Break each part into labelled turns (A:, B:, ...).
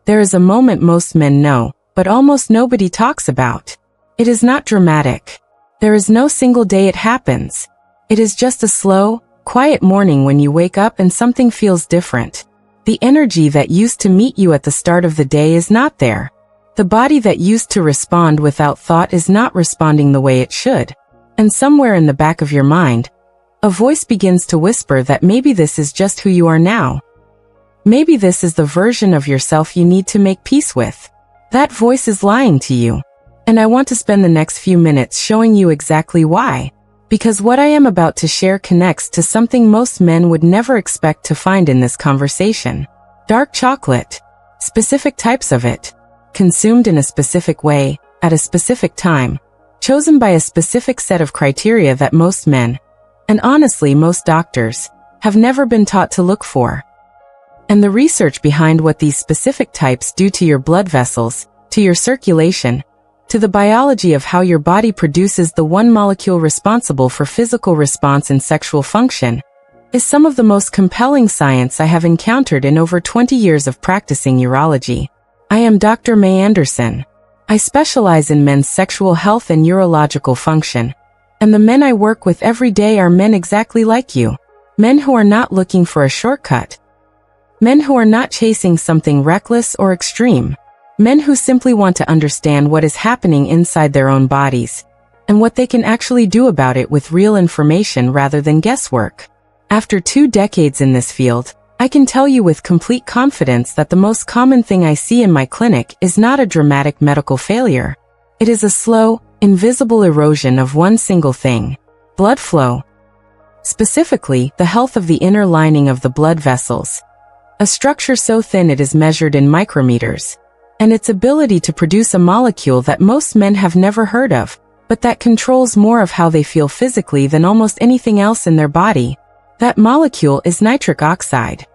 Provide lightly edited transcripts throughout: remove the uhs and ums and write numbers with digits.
A: There is a moment most men know, but almost nobody talks about. It is not dramatic. There is no single day it happens. It is just a slow, quiet morning when you wake up and something feels different. The energy that used to meet you at the start of the day is not there. The body that used to respond without thought is not responding the way it should. And somewhere in the back of your mind, a voice begins to whisper that maybe this is just who you are now. Maybe this is the version of yourself you need to make peace with. That voice is lying to you. And I want to spend the next few minutes showing you exactly why. Because what I am about to share connects to something most men would never expect to find in this conversation. Dark chocolate. Specific types of it. Consumed in a specific way, at a specific time, chosen by a specific set of criteria that most men, and honestly most doctors, have never been taught to look for. And the research behind what these specific types do to your blood vessels, to your circulation, to the biology of how your body produces the one molecule responsible for physical response and sexual function, is some of the most compelling science I have encountered in over 20 years of practicing urology. I am Dr. Mei Anderson. I specialize in men's sexual health and urological function, and the men I work with every day are men exactly like you. Men who are not looking for a shortcut. Men who are not chasing something reckless or extreme. Men who simply want to understand what is happening inside their own bodies, and what they can actually do about it with real information rather than guesswork. After 2 decades in this field, I can tell you with complete confidence that the most common thing I see in my clinic is not a dramatic medical failure. It is a slow, invisible erosion of one single thing: blood flow. Specifically, the health of the inner lining of the blood vessels. A structure so thin it is measured in micrometers. And its ability to produce a molecule that most men have never heard of, but that controls more of how they feel physically than almost anything else in their body. That molecule is nitric oxide.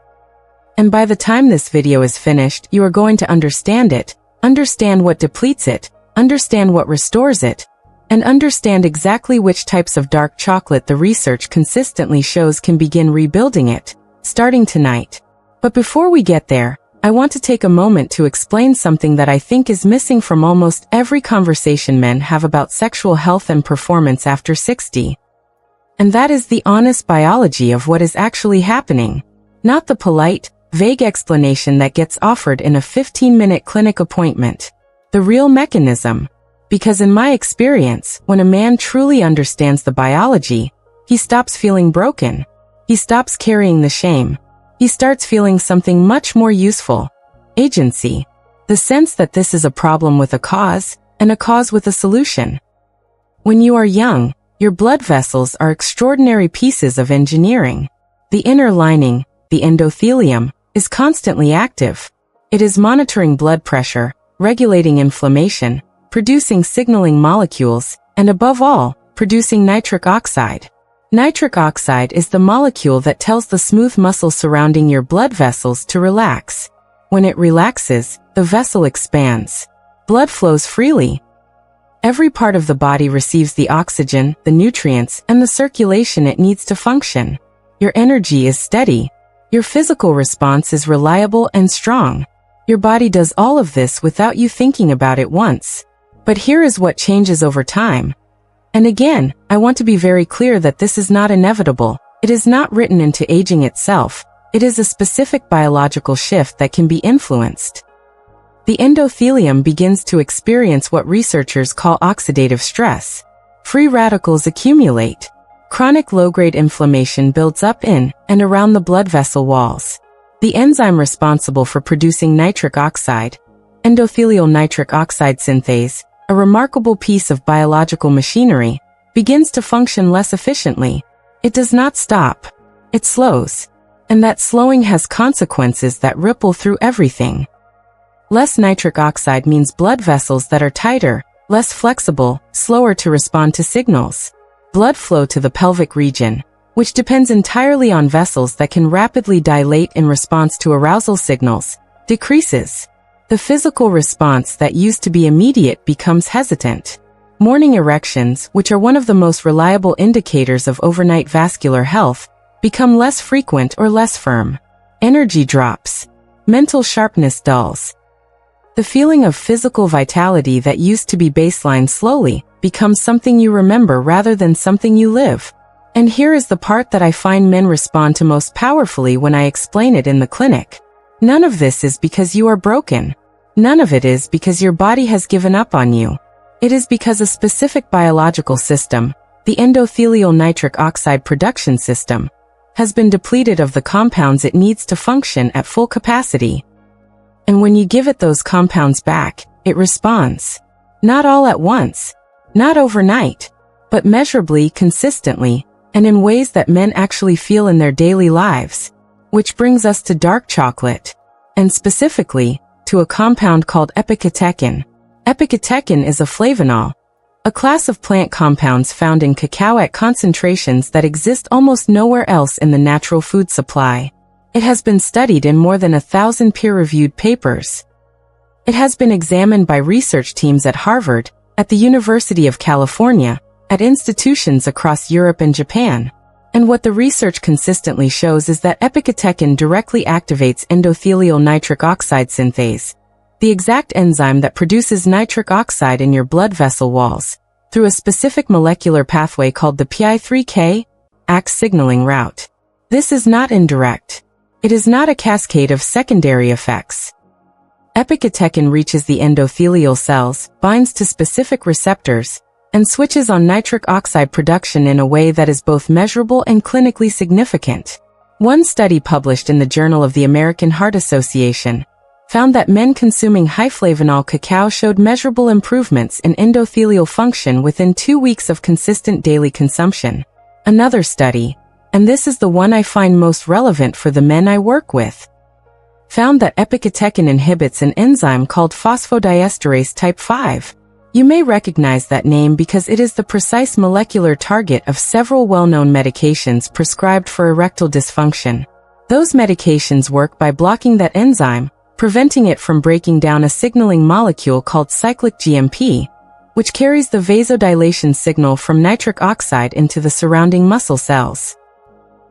A: And by the time this video is finished, you are going to understand it, understand what depletes it, understand what restores it, and understand exactly which types of dark chocolate the research consistently shows can begin rebuilding it, starting tonight. But before we get there, I want to take a moment to explain something that I think is missing from almost every conversation men have about sexual health and performance after 60. And that is the honest biology of what is actually happening. Not the polite, vague explanation that gets offered in a 15-minute clinic appointment. The real mechanism. Because in my experience, when a man truly understands the biology, he stops feeling broken. He stops carrying the shame. He starts feeling something much more useful. Agency. The sense that this is a problem with a cause, and a cause with a solution. When you are young, your blood vessels are extraordinary pieces of engineering. The inner lining, the endothelium, is constantly active. It is monitoring blood pressure, regulating inflammation, producing signaling molecules, and above all, producing nitric oxide. Nitric oxide is the molecule that tells the smooth muscle surrounding your blood vessels to relax. When it relaxes, the vessel expands. Blood flows freely. Every part of the body receives the oxygen, the nutrients, and the circulation it needs to function. Your energy is steady. Your physical response is reliable and strong. Your body does all of this without you thinking about it once. But here is what changes over time. And again, I want to be very clear that this is not inevitable. It is not written into aging itself. It is a specific biological shift that can be influenced. The endothelium begins to experience what researchers call oxidative stress. Free radicals accumulate. Chronic low-grade inflammation builds up in and around the blood vessel walls. The enzyme responsible for producing nitric oxide, endothelial nitric oxide synthase, a remarkable piece of biological machinery, begins to function less efficiently. It does not stop. It slows. And that slowing has consequences that ripple through everything. Less nitric oxide means blood vessels that are tighter, less flexible, slower to respond to signals. Blood flow to the pelvic region, which depends entirely on vessels that can rapidly dilate in response to arousal signals, decreases. The physical response that used to be immediate becomes hesitant. Morning erections, which are one of the most reliable indicators of overnight vascular health, become less frequent or less firm. Energy drops. Mental sharpness dulls. The feeling of physical vitality that used to be baseline slowly becomes something you remember rather than something you live. And here is the part that I find men respond to most powerfully when I explain it in the clinic. None of this is because you are broken. None of it is because your body has given up on you. It is because a specific biological system, the endothelial nitric oxide production system, has been depleted of the compounds it needs to function at full capacity. And when you give it those compounds back, it responds. Not all at once, not overnight, but measurably, consistently, and in ways that men actually feel in their daily lives. Which brings us to dark chocolate, and specifically, to a compound called epicatechin. Epicatechin is a flavanol, a class of plant compounds found in cacao at concentrations that exist almost nowhere else in the natural food supply. It has been studied in more than 1,000 peer-reviewed papers. It has been examined by research teams at Harvard, at the University of California, at institutions across Europe and Japan. And what the research consistently shows is that epicatechin directly activates endothelial nitric oxide synthase, the exact enzyme that produces nitric oxide in your blood vessel walls, through a specific molecular pathway called the PI3K AX signaling route. This is not indirect. It is not a cascade of secondary effects. Epicatechin reaches the endothelial cells, binds to specific receptors, and switches on nitric oxide production in a way that is both measurable and clinically significant. One study published in the Journal of the American Heart Association found that men consuming high flavanol cacao showed measurable improvements in endothelial function within 2 weeks of consistent daily consumption. Another study, and this is the one I find most relevant for the men I work with, found that epicatechin inhibits an enzyme called phosphodiesterase type 5. You may recognize that name because it is the precise molecular target of several well-known medications prescribed for erectile dysfunction. Those medications work by blocking that enzyme, preventing it from breaking down a signaling molecule called cyclic GMP, which carries the vasodilation signal from nitric oxide into the surrounding muscle cells.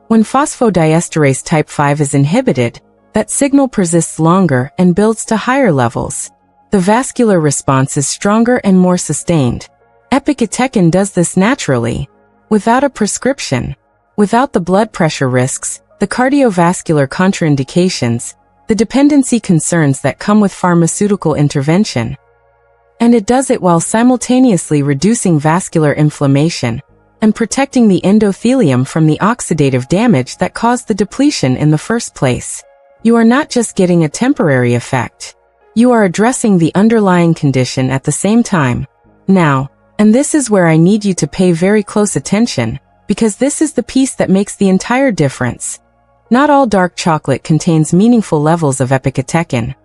A: When phosphodiesterase type 5 is inhibited, that signal persists longer and builds to higher levels. The vascular response is stronger and more sustained. Epicatechin does this naturally, without a prescription, without the blood pressure risks, the cardiovascular contraindications, the dependency concerns that come with pharmaceutical intervention. And it does it while simultaneously reducing vascular inflammation and protecting the endothelium from the oxidative damage that caused the depletion in the first place. You are not just getting a temporary effect. You are addressing the underlying condition at the same time. Now, and this is where I need you to pay very close attention, because this is the piece that makes the entire difference. Not all dark chocolate contains meaningful levels of epicatechin.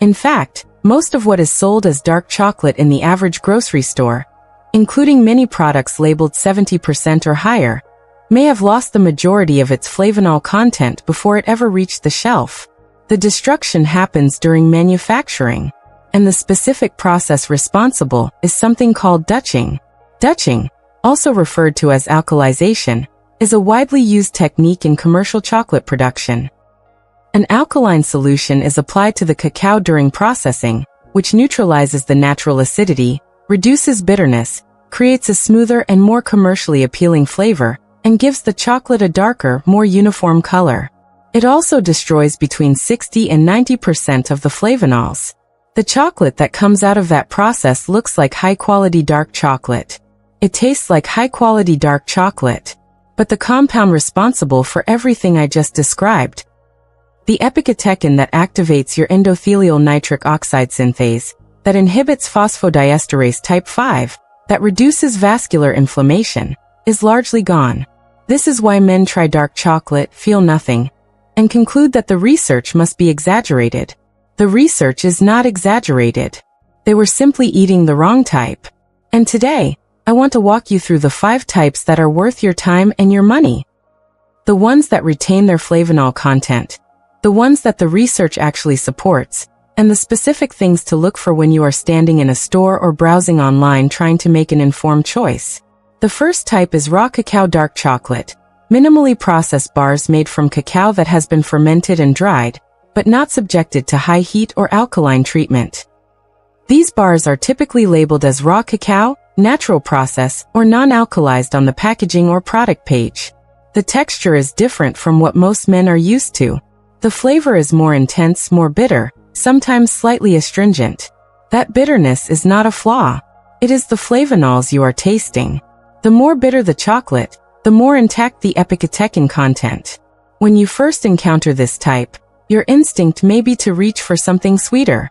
A: In fact, most of what is sold as dark chocolate in the average grocery store, including many products labeled 70% or higher, may have lost the majority of its flavanol content before it ever reached the shelf. The destruction happens during manufacturing, and the specific process responsible is something called Dutching. Dutching, also referred to as alkalization, is a widely used technique in commercial chocolate production. An alkaline solution is applied to the cacao during processing, which neutralizes the natural acidity, reduces bitterness, creates a smoother and more commercially appealing flavor, and gives the chocolate a darker, more uniform color. It also destroys between 60 and 90% of the flavanols. The chocolate that comes out of that process looks like high-quality dark chocolate. It tastes like high-quality dark chocolate. But the compound responsible for everything I just described, the epicatechin that activates your endothelial nitric oxide synthase, that inhibits phosphodiesterase type 5, that reduces vascular inflammation, is largely gone. This is why men try dark chocolate, feel nothing, and conclude that the research must be exaggerated. The research is not exaggerated. They were simply eating the wrong type. And today, I want to walk you through the 5 types that are worth your time and your money. The ones that retain their flavanol content, the ones that the research actually supports, and the specific things to look for when you are standing in a store or browsing online trying to make an informed choice. The first type is raw cacao dark chocolate, minimally processed bars made from cacao that has been fermented and dried, but not subjected to high heat or alkaline treatment. These bars are typically labeled as raw cacao, natural process, or non-alkalized on the packaging or product page. The texture is different from what most men are used to. The flavor is more intense, more bitter, sometimes slightly astringent. That bitterness is not a flaw. It is the flavonols you are tasting. The more bitter the chocolate, the more intact the epicatechin content. When you first encounter this type, your instinct may be to reach for something sweeter.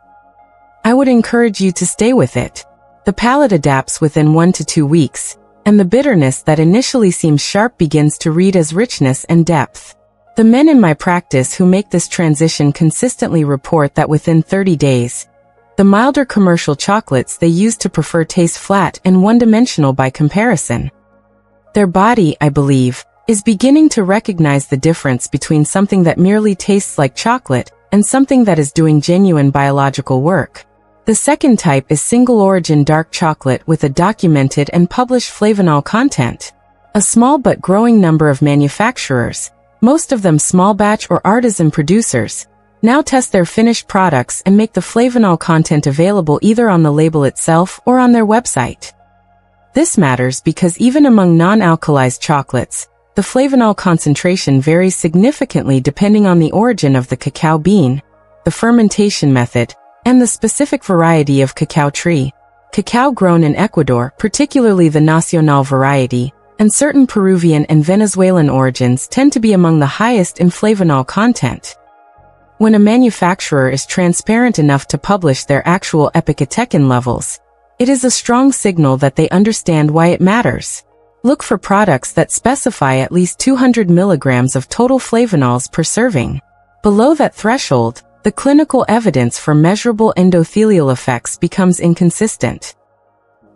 A: I would encourage you to stay with it. The palate adapts within 1 to 2 weeks, and the bitterness that initially seems sharp begins to read as richness and depth. The men in my practice who make this transition consistently report that within 30 days, the milder commercial chocolates they used to prefer taste flat and one-dimensional by comparison. Their body, I believe, is beginning to recognize the difference between something that merely tastes like chocolate and something that is doing genuine biological work. The second type is single-origin dark chocolate with a documented and published flavonol content. A small but growing number of manufacturers, most of them small-batch or artisan producers, now test their finished products and make the flavonol content available either on the label itself or on their website. This matters because even among non-alkalized chocolates, the flavonol concentration varies significantly depending on the origin of the cacao bean, the fermentation method, and the specific variety of cacao tree. Cacao grown in Ecuador, particularly the Nacional variety, and certain Peruvian and Venezuelan origins tend to be among the highest in flavonol content. When a manufacturer is transparent enough to publish their actual epicatechin levels, it is a strong signal that they understand why it matters. Look for products that specify at least 200 milligrams of total flavonols per serving. Below that threshold, the clinical evidence for measurable endothelial effects becomes inconsistent.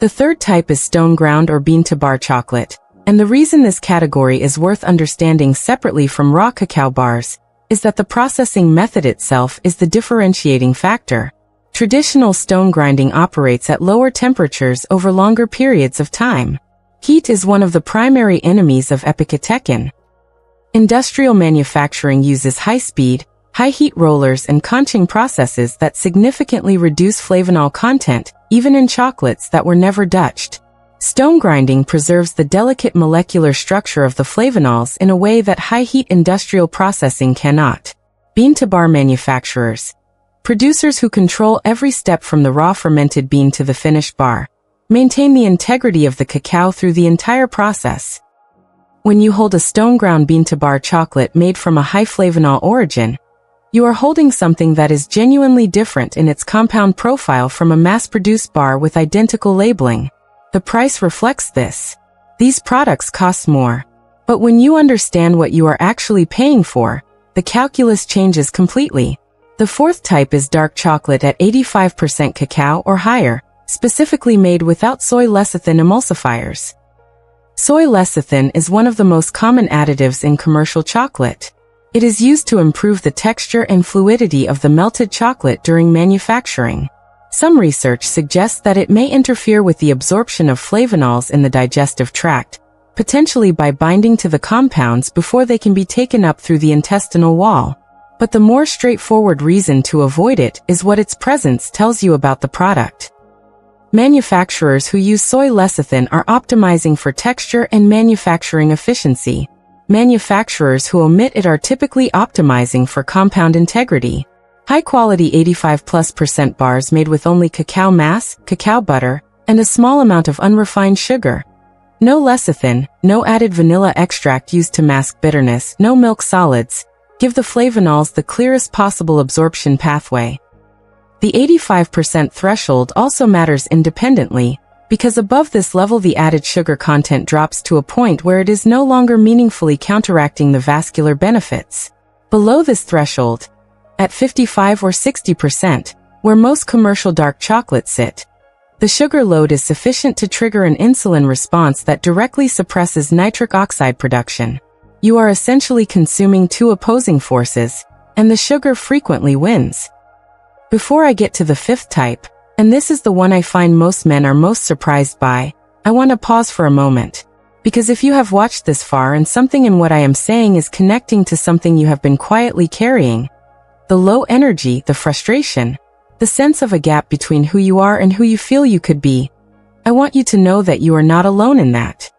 A: The third type is stone-ground or bean-to-bar chocolate, and the reason this category is worth understanding separately from raw cacao bars is that the processing method itself is the differentiating factor. Traditional stone grinding operates at lower temperatures over longer periods of time. Heat is one of the primary enemies of epicatechin. Industrial manufacturing uses high-speed, high-heat rollers and conching processes that significantly reduce flavonol content, even in chocolates that were never Dutched. Stone grinding preserves the delicate molecular structure of the flavonols in a way that high-heat industrial processing cannot. Bean-to-bar manufacturers, producers who control every step from the raw fermented bean to the finished bar, maintain the integrity of the cacao through the entire process. When you hold a stone-ground bean-to-bar chocolate made from a high flavonol origin, you are holding something that is genuinely different in its compound profile from a mass-produced bar with identical labeling. The price reflects this. These products cost more. But when you understand what you are actually paying for, the calculus changes completely. The fourth type is dark chocolate at 85% cacao or higher, specifically made without soy lecithin emulsifiers. Soy lecithin is one of the most common additives in commercial chocolate. It is used to improve the texture and fluidity of the melted chocolate during manufacturing. Some research suggests that it may interfere with the absorption of flavonols in the digestive tract, potentially by binding to the compounds before they can be taken up through the intestinal wall. But the more straightforward reason to avoid it is what its presence tells you about the product. Manufacturers who use soy lecithin are optimizing for texture and manufacturing efficiency. Manufacturers who omit it are typically optimizing for compound integrity. High-quality 85+% bars made with only cacao mass, cacao butter, and a small amount of unrefined sugar. No lecithin, no added vanilla extract used to mask bitterness, no milk solids. Give the flavonols the clearest possible absorption pathway. The 85% threshold also matters independently, because above this level the added sugar content drops to a point where it is no longer meaningfully counteracting the vascular benefits. Below this threshold, at 55 or 60%, where most commercial dark chocolates sit, the sugar load is sufficient to trigger an insulin response that directly suppresses nitric oxide production. You are essentially consuming two opposing forces, and the sugar frequently wins. Before I get to the fifth type, and this is the one I find most men are most surprised by, I want to pause for a moment. Because if you have watched this far and something in what I am saying is connecting to something you have been quietly carrying, the low energy, the frustration, the sense of a gap between who you are and who you feel you could be. I want you to know that you are not alone in that.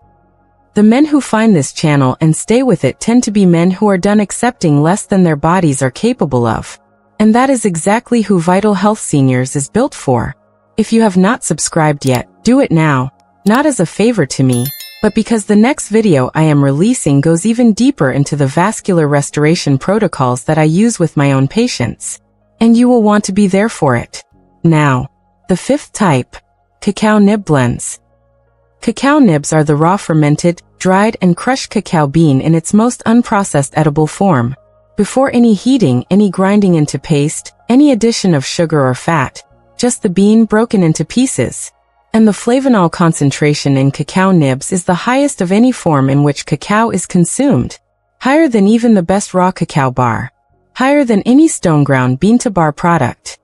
A: The men who find this channel and stay with it tend to be men who are done accepting less than their bodies are capable of. And that is exactly who Vital Health Seniors is built for. If you have not subscribed yet, do it now, not as a favor to me, but because the next video I am releasing goes even deeper into the vascular restoration protocols that I use with my own patients. And you will want to be there for it. Now, the fifth type, cacao nib blends. Cacao nibs are the raw fermented, dried and crushed cacao bean in its most unprocessed edible form. Before any heating, any grinding into paste, any addition of sugar or fat, just the bean broken into pieces. And the flavonol concentration in cacao nibs is the highest of any form in which cacao is consumed. Higher than even the best raw cacao bar. Higher than any stone-ground bean-to-bar product.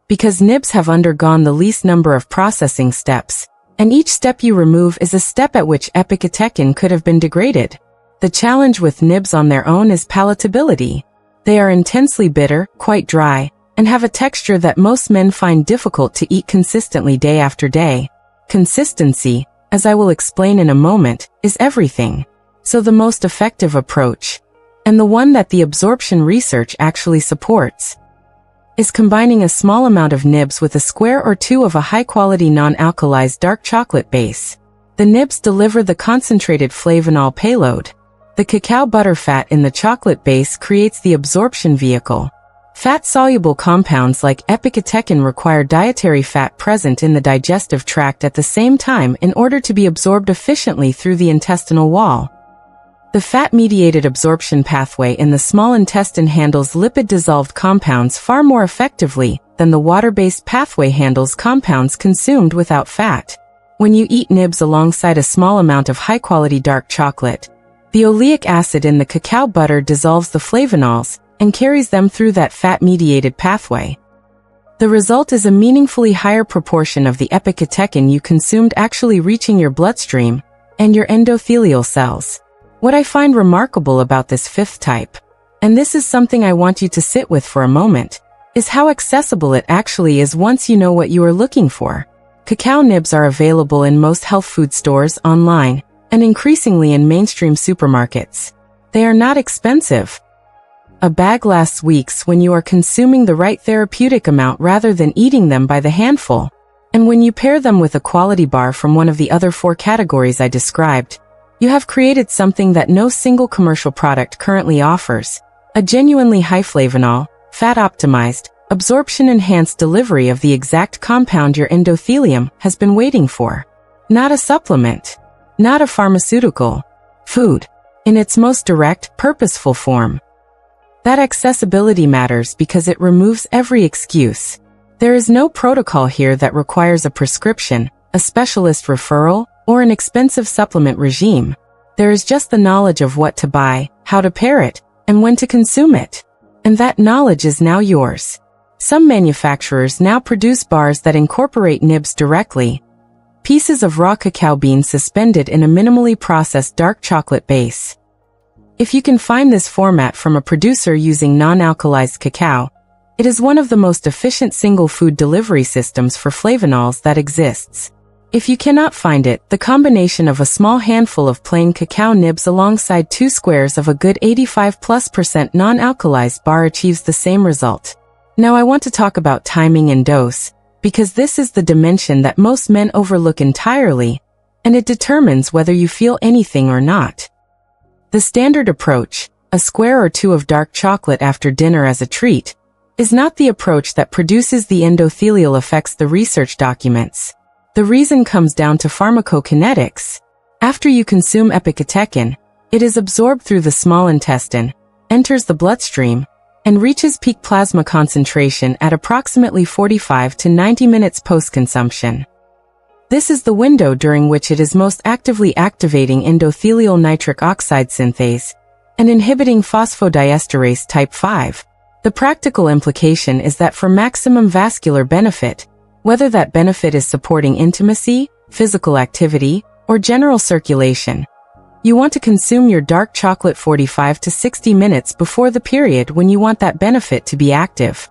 A: Because nibs have undergone the least number of processing steps, and each step you remove is a step at which epicatechin could have been degraded. The challenge with nibs on their own is palatability. They are intensely bitter, quite dry, and have a texture that most men find difficult to eat consistently day after day. Consistency, as I will explain in a moment, is everything. So the most effective approach, and the one that the absorption research actually supports, is combining a small amount of nibs with a square or two of a high-quality non-alkalized dark chocolate base. The nibs deliver the concentrated flavonol payload. The cacao butter fat in the chocolate base creates the absorption vehicle. Fat-soluble compounds like epicatechin require dietary fat present in the digestive tract at the same time in order to be absorbed efficiently through the intestinal wall. The fat-mediated absorption pathway in the small intestine handles lipid-dissolved compounds far more effectively than the water-based pathway handles compounds consumed without fat. When you eat nibs alongside a small amount of high-quality dark chocolate, the oleic acid in the cacao butter dissolves the flavonols and carries them through that fat-mediated pathway. The result is a meaningfully higher proportion of the epicatechin you consumed actually reaching your bloodstream and your endothelial cells. What I find remarkable about this fifth type, and this is something I want you to sit with for a moment, is how accessible it actually is once you know what you are looking for. Cacao nibs are available in most health food stores, online, and increasingly in mainstream supermarkets. They are not expensive. A bag lasts weeks when you are consuming the right therapeutic amount rather than eating them by the handful. And when you pair them with a quality bar from one of the other 4 categories I described, you have created something that no single commercial product currently offers: a genuinely high flavonol, fat-optimized, absorption-enhanced delivery of the exact compound your endothelium has been waiting for. Not a supplement. Not a pharmaceutical. Food. In its most direct, purposeful form. That accessibility matters because it removes every excuse. There is no protocol here that requires a prescription, a specialist referral, or an expensive supplement regime. There is just the knowledge of what to buy, how to pair it, and when to consume it. And that knowledge is now yours. Some manufacturers now produce bars that incorporate nibs directly. Pieces of raw cacao beans suspended in a minimally processed dark chocolate base. If you can find this format from a producer using non-alkalized cacao, it is one of the most efficient single food delivery systems for flavonols that exists. If you cannot find it, the combination of a small handful of plain cacao nibs alongside 2 squares of a good 85+% non-alkalized bar achieves the same result. Now I want to talk about timing and dose, because this is the dimension that most men overlook entirely, and it determines whether you feel anything or not. The standard approach, a square or 2 of dark chocolate after dinner as a treat, is not the approach that produces the endothelial effects the research documents. The reason comes down to pharmacokinetics. After you consume epicatechin, it is absorbed through the small intestine, enters the bloodstream, and reaches peak plasma concentration at approximately 45 to 90 minutes post-consumption. This is the window during which it is most actively activating endothelial nitric oxide synthase and inhibiting phosphodiesterase type 5. The practical implication is that for maximum vascular benefit, whether that benefit is supporting intimacy, physical activity, or general circulation, You want to consume your dark chocolate 45 to 60 minutes before the period when you want that benefit to be active.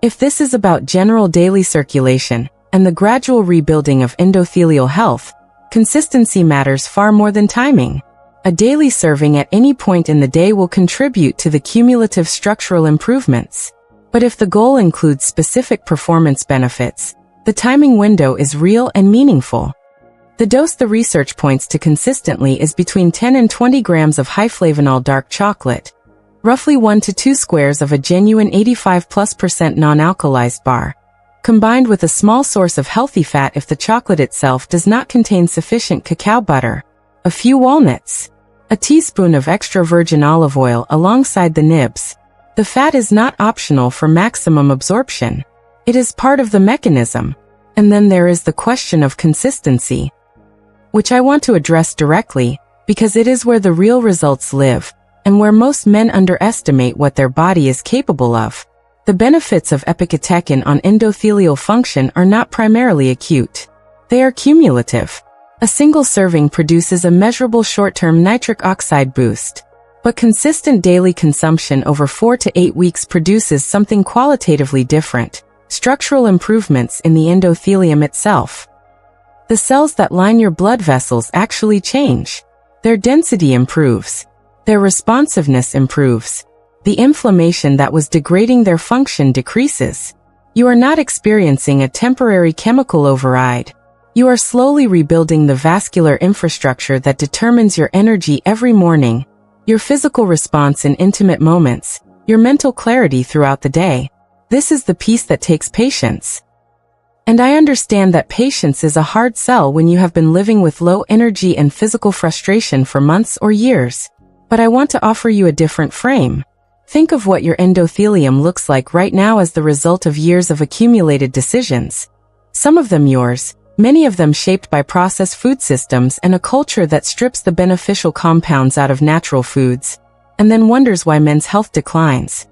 A: If this is about general daily circulation and the gradual rebuilding of endothelial health, consistency matters far more than timing. A daily serving at any point in the day will contribute to the cumulative structural improvements. But if the goal includes specific performance benefits, the timing window is real and meaningful. The dose the research points to consistently is between 10 and 20 grams of high-flavanol dark chocolate, roughly 1 to 2 squares of a genuine 85+% non-alkalized bar, combined with a small source of healthy fat if the chocolate itself does not contain sufficient cacao butter, a few walnuts, a teaspoon of extra virgin olive oil alongside the nibs. The fat is not optional for maximum absorption. It is part of the mechanism. And then there is the question of consistency, which I want to address directly, because it is where the real results live, and where most men underestimate what their body is capable of. The benefits of epicatechin on endothelial function are not primarily acute. They are cumulative. A single serving produces a measurable short-term nitric oxide boost, but consistent daily consumption over 4 to 8 weeks produces something qualitatively different: structural improvements in the endothelium itself. The cells that line your blood vessels actually change. Their density improves. Their responsiveness improves. The inflammation that was degrading their function decreases. You are not experiencing a temporary chemical override. You are slowly rebuilding the vascular infrastructure that determines your energy every morning, your physical response in intimate moments, your mental clarity throughout the day. This is the piece that takes patience. And I understand that patience is a hard sell when you have been living with low energy and physical frustration for months or years. But I want to offer you a different frame. Think of what your endothelium looks like right now as the result of years of accumulated decisions. Some of them yours, many of them shaped by processed food systems and a culture that strips the beneficial compounds out of natural foods, and then wonders why men's health declines.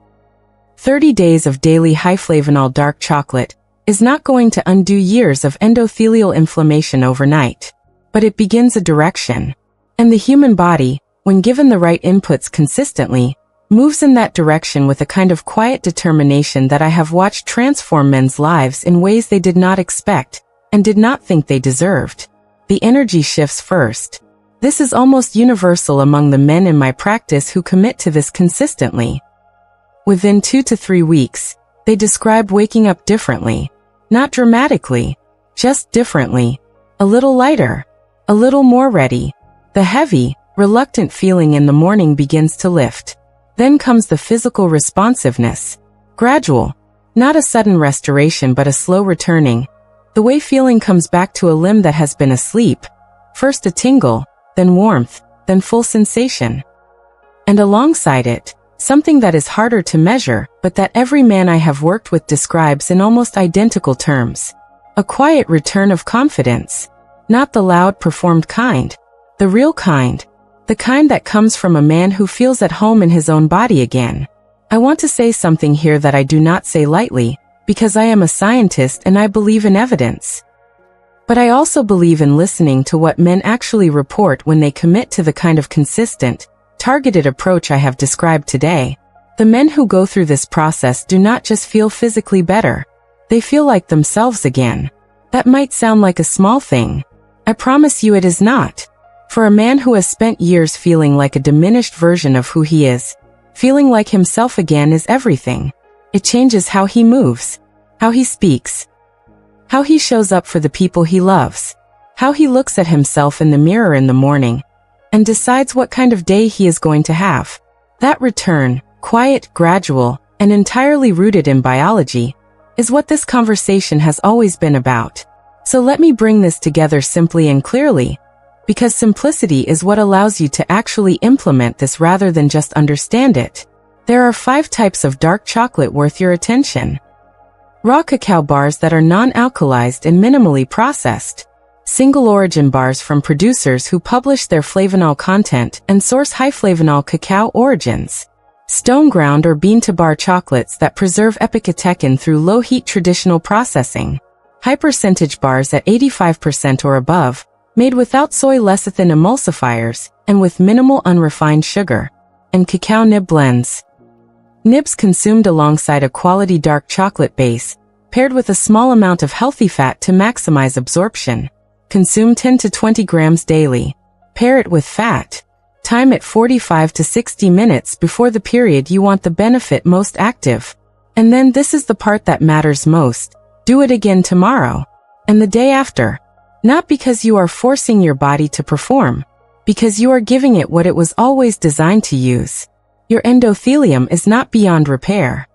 A: 30 days of daily high-flavanol dark chocolate is not going to undo years of endothelial inflammation overnight, but it begins a direction. And the human body, when given the right inputs consistently, moves in that direction with a kind of quiet determination that I have watched transform men's lives in ways they did not expect and did not think they deserved. The energy shifts first. This is almost universal among the men in my practice who commit to this consistently. Within 2 to 3 weeks, they describe waking up differently. Not dramatically, just differently. A little lighter, a little more ready. The heavy, reluctant feeling in the morning begins to lift. Then comes the physical responsiveness. Gradual, not a sudden restoration but a slow returning. The way feeling comes back to a limb that has been asleep. First a tingle, then warmth, then full sensation. And alongside it, something that is harder to measure, but that every man I have worked with describes in almost identical terms. A quiet return of confidence. Not the loud performed kind. The real kind. The kind that comes from a man who feels at home in his own body again. I want to say something here that I do not say lightly, because I am a scientist and I believe in evidence. But I also believe in listening to what men actually report when they commit to the kind of consistent, targeted approach I have described today. The men who go through this process do not just feel physically better. They feel like themselves again. That might sound like a small thing. I promise you it is not. For a man who has spent years feeling like a diminished version of who he is, feeling like himself again is everything. It changes how he moves, how he speaks, how he shows up for the people he loves, how he looks at himself in the mirror in the morning, and decides what kind of day he is going to have. That return, quiet, gradual, and entirely rooted in biology, is what this conversation has always been about. So let me bring this together simply and clearly, because simplicity is what allows you to actually implement this rather than just understand it. There are 5 types of dark chocolate worth your attention. Raw cacao bars that are non-alkalized and minimally processed. Single-origin bars from producers who publish their flavanol content and source high-flavanol cacao origins. Stone-ground or bean-to-bar chocolates that preserve epicatechin through low-heat traditional processing. High-percentage bars at 85% or above, made without soy lecithin emulsifiers and with minimal unrefined sugar, and cacao nib blends. Nibs consumed alongside a quality dark chocolate base, paired with a small amount of healthy fat to maximize absorption. Consume 10 to 20 grams daily. Pair it with fat. Time it 45 to 60 minutes before the period you want the benefit most active. And then this is the part that matters most. Do it again tomorrow. And the day after. Not because you are forcing your body to perform. Because you are giving it what it was always designed to use. Your endothelium is not beyond repair.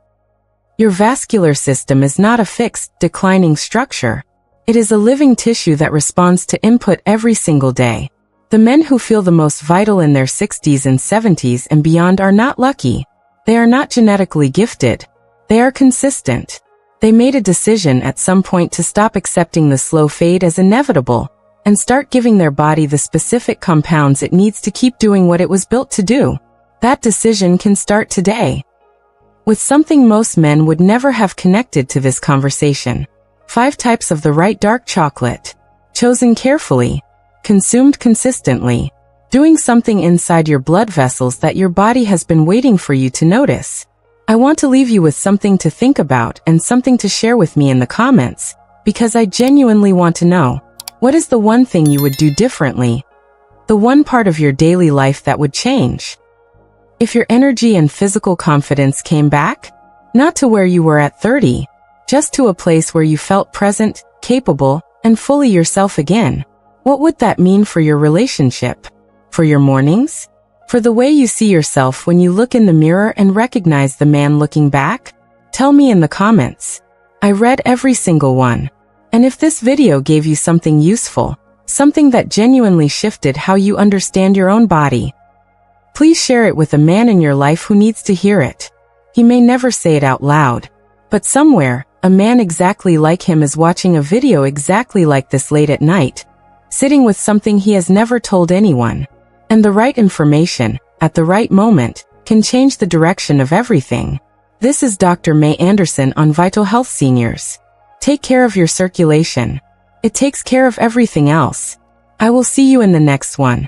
A: Your vascular system is not a fixed, declining structure. It is a living tissue that responds to input every single day. The men who feel the most vital in their 60s and 70s and beyond are not lucky. They are not genetically gifted. They are consistent. They made a decision at some point to stop accepting the slow fade as inevitable and start giving their body the specific compounds it needs to keep doing what it was built to do. That decision can start today. With something most men would never have connected to this conversation. 5 types of the right dark chocolate. Chosen carefully. Consumed consistently. Doing something inside your blood vessels that your body has been waiting for you to notice. I want to leave you with something to think about and something to share with me in the comments, because I genuinely want to know, what is the one thing you would do differently? The one part of your daily life that would change? If your energy and physical confidence came back, not to where you were at 30, just to a place where you felt present, capable, and fully yourself again, what would that mean for your relationship? For your mornings? For the way you see yourself when you look in the mirror and recognize the man looking back? Tell me in the comments. I read every single one. And if this video gave you something useful, something that genuinely shifted how you understand your own body, please share it with a man in your life who needs to hear it. He may never say it out loud, but somewhere, a man exactly like him is watching a video exactly like this late at night, sitting with something he has never told anyone. And the right information, at the right moment, can change the direction of everything. This is Dr. Mei Anderson on Vital Health Seniors. Take care of your circulation. It takes care of everything else. I will see you in the next one.